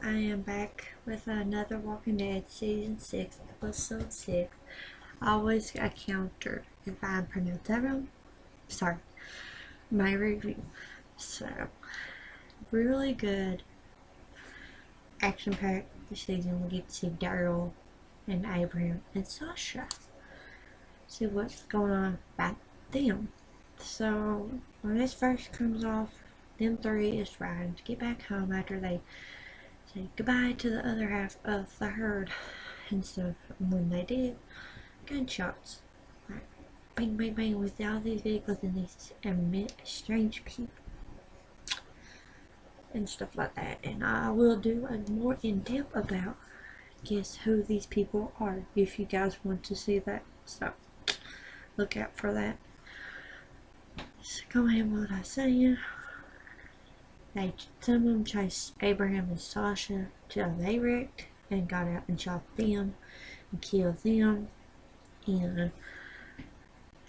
I am back with another Walking Dead Season 6, Episode 6. Always a counter if I pronounce that wrong. Sorry, my review. So, really good action-packed season. We get to see Daryl and Abraham and Sasha. See what's going on about them. So, when this first comes off, them three is riding to get back home after they say goodbye to the other half of the herd and stuff. And when they did, gunshots, like bang bang bang, with all these vehicles and these strange people and stuff like that. And I will do a more in-depth about guess who these people are if you guys want to see that. So look out for that. So go ahead with what I say. Some of them chased Abraham and Sasha till they wrecked and got out and shot them and killed them. And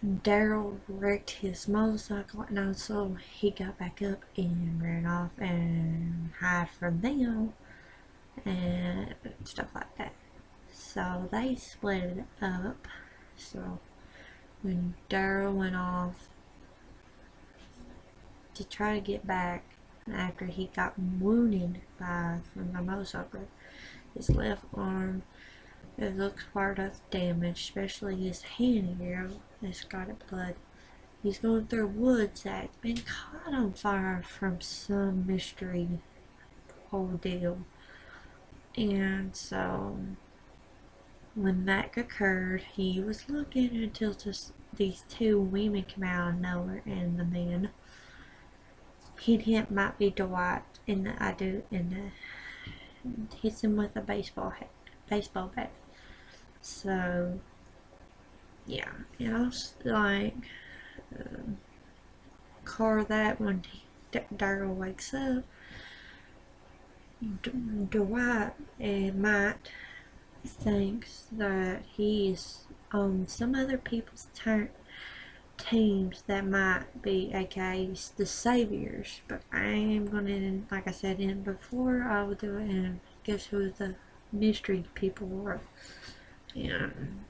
Daryl wrecked his motorcycle, and also he got back up and ran off and hid from them and stuff like that. So they split it up. So when Daryl went off to try to get back after he got wounded from the motorcycle, his left arm, it looks part of damage, especially his hand here. It's got blood. He's going through woods that's been caught on fire from some mystery ordeal. And so when that occurred, he was looking until these two women came out of nowhere, and the man hit might be Dwight in the hits him with a baseball bat. So yeah, it was like car that when Daryl wakes up, Dwight might thinks that he's on some other people's teams that might be aka the saviors, but I am gonna, like I said in before, I will do it and guess who the mystery people were. And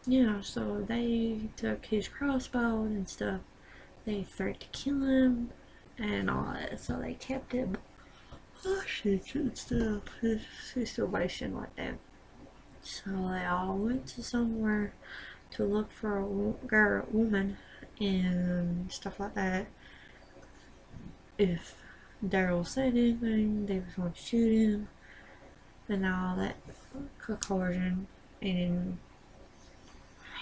yeah, so they took his crossbow and stuff. They threatened to kill him and all that, so they kept him hostage and stuff, his situation like that. So they all went to somewhere to look for a woman and stuff like that. If Daryl said anything, they was going to shoot him and all that concoction. And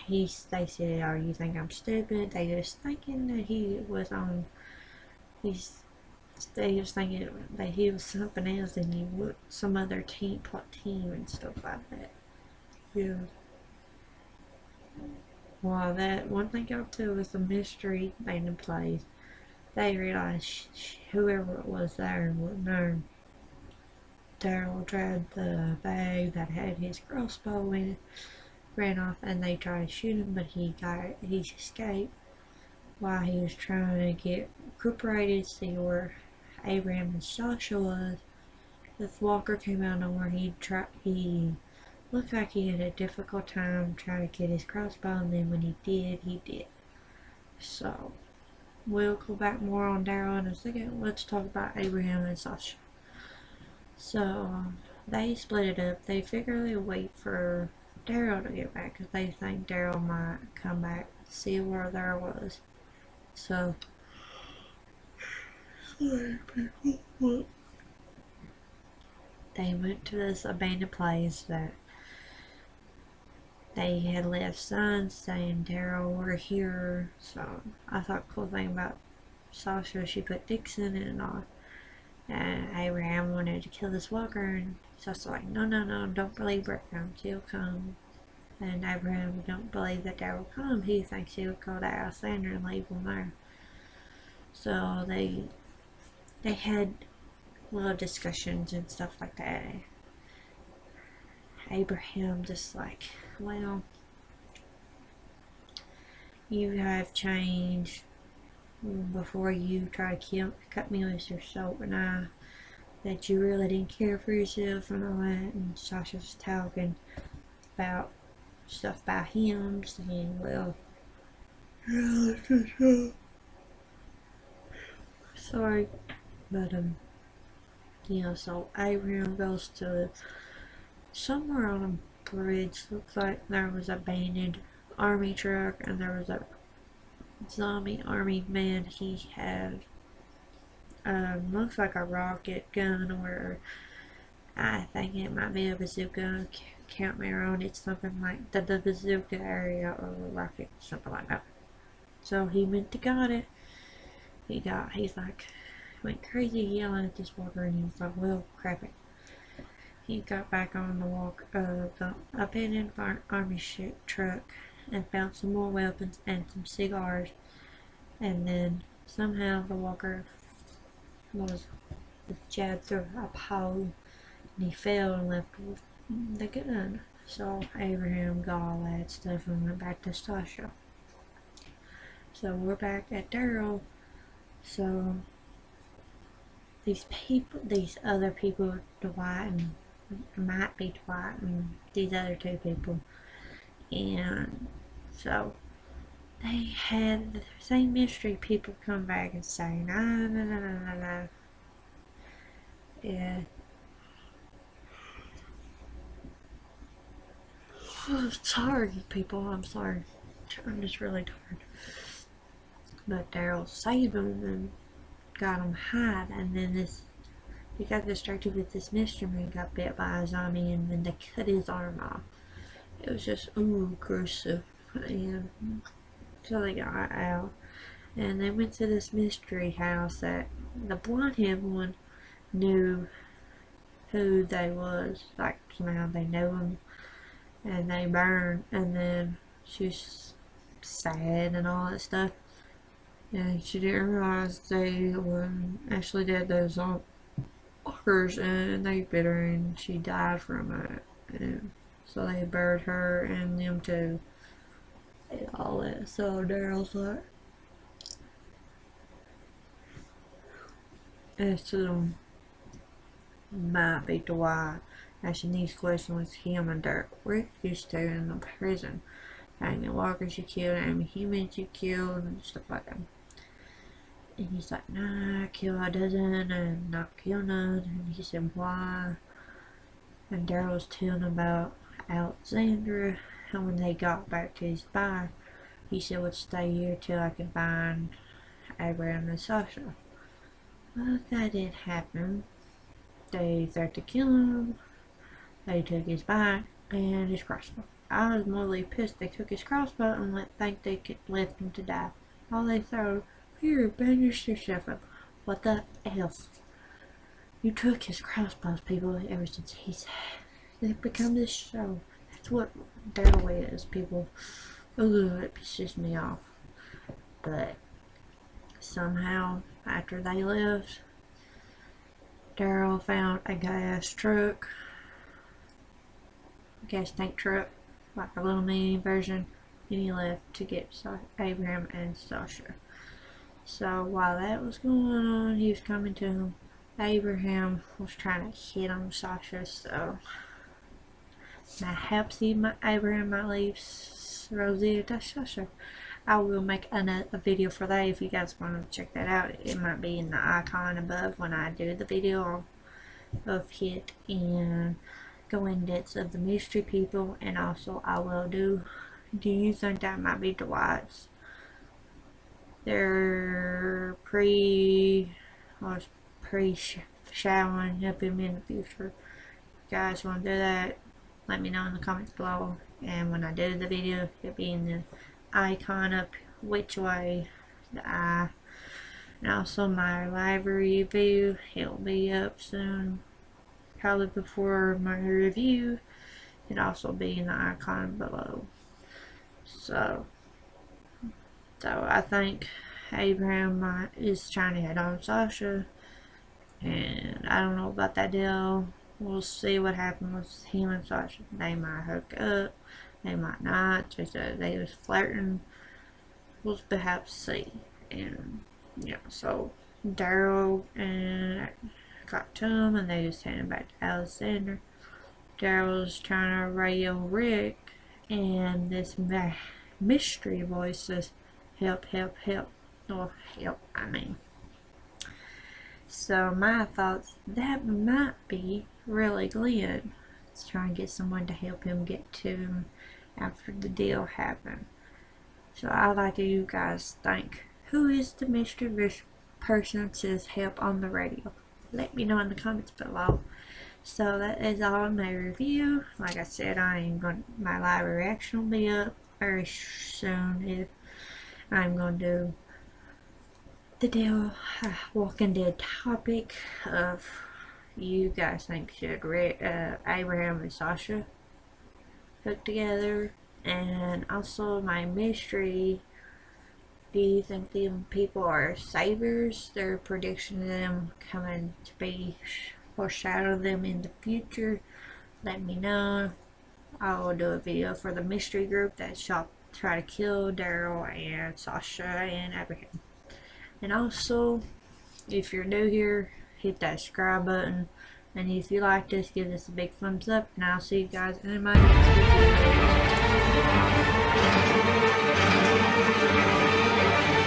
they said, "Oh, you think I'm stupid?" They just thinking that he was on. They was thinking that he was something else and he was some other team and stuff like that. Yeah. Well, that one thing got to was the mystery being in place. They realized whoever it was there wouldn't know. Daryl grabbed the bag that had his crossbow in it, ran off, and they tried to shoot him, but he escaped while he was trying to get recuperated to see where Abraham and Sasha was. This Walker came out of nowhere. He looked like he had a difficult time trying to get his crossbow, and then when he did. So we'll go back more on Daryl in a second. Let's talk about Abraham and Sasha. So they split it up. They figure they wait for Daryl to get back because they think Daryl might come back to see where there was. So they went to this abandoned place that they had left signs saying Daryl were here. So I thought the cool thing about Sasha, she put Dixon and all. And Abraham wanted to kill this Walker, and Sasha's like, no, don't believe Abraham, he'll come. And Abraham don't believe that Daryl will come. He thinks he would call to Alexander and leave him there. So they had little discussions and stuff like that. Abraham just like, well, you have changed. Before you try to cut me with your sword, and I that you really didn't care for yourself and all that. And Sasha's talking about stuff about him, saying, well, yeah, sorry, but so Abraham goes to somewhere on a bridge. Looks like there was a abandoned army truck, and there was a zombie army man. He had looks like a rocket gun, or I think it might be a bazooka. Count me wrong. It's something like the bazooka area or rocket, something like that. So he went to got it. He's like, went crazy yelling at this walker, and he's like, well, crap it. He got back on the abandoned army truck and found some more weapons and some cigars, and then somehow the walker was jabbed through a pole, and he fell and left with the gun. So Abraham got all that stuff and went back to Sasha. So we're back at Daryl. So these other people, Dwight and might be Dwight and these other two people, and so they had the same mystery people come back and say, no. Yeah. Sorry, people, I'm sorry. I'm just really tired. But Daryl saved them and got them hide, and then he got distracted with this mystery man, got bit by a zombie, and then they cut his arm off. It was just, ooh, gruesome. And so they got out, and they went to this mystery house that the blonde-haired one knew who they was. Like, somehow they know him, and they burned, and then she's sad and all that stuff. And she didn't realize they were actually dead, those walkers, and they bit her, and she died from it. And so they buried her and them too. And all that. So Daryl's like, as to them, might be Dwight, asking these questions with him and Dirk were used to in the prison. And the walkers you killed, and humans you killed, and stuff like that. And he's like, nah, kill a dozen and not kill none. And he said, why? And Daryl was telling about Alexandra, and when they got back to his bar, he said, would stay here till I could find Abraham and Sasha. Well, that didn't happen. They threatened to kill him. They took his bike and his crossbow. I was morally pissed they took his crossbow and left him to die. All they thought, here, bandage yourself up. What the else? You took his crossbows, people, ever since they've become this show. That's what Daryl is, people. Ugh, it pisses me off. But somehow, after they left, Daryl found a gas tank truck, like a little mini version, and he left to get Abraham and Sasha. So while that was going on, he was coming to him. Abraham was trying to hit on Sasha, so perhaps Abraham might leave Rosie to Sasha. I will make a video for that if you guys want to check that out. It might be in the icon above when I do the video of it and go in depth of the mystery people, and also I will do you think that might be Dwight's? They're pre-showing up him in the future. If you guys want to do that, let me know in the comments below, and when I do the video, it'll be in the icon up which way the eye, and also my live review, it'll be up soon, probably before my review. It'll also be in the icon below. So I think Abraham is trying to hit on Sasha, and I don't know about that deal. We'll see what happens with him and Sasha. They might hook up, they might not. They said they was flirting. We'll perhaps see. And yeah, so Daryl and got to him and they just handed him back to Alexander. Daryl's trying to radio Rick, and this mystery voice says, help, help, help. Or help, I mean. So my thoughts, that might be really Glenn. He's trying to get someone to help him get to him after the deal happened. So I'd like you guys think, who is the mysterious person that says help on the radio? Let me know in the comments below. So that is all in my review. Like I said, my live reaction will be up very soon. I'm going to do the deal Walking Dead topic of you guys think should Abraham and Sasha hook together, and also my mystery. Do you think them people are saviors? Their prediction of them coming to be foreshadow them in the future. Let me know. I will do a video for the mystery group that shall try to kill Daryl and Sasha and Abraham. And also, if you're new here, hit that subscribe button. And if you like this, give this a big thumbs up. And I'll see you guys in my next video.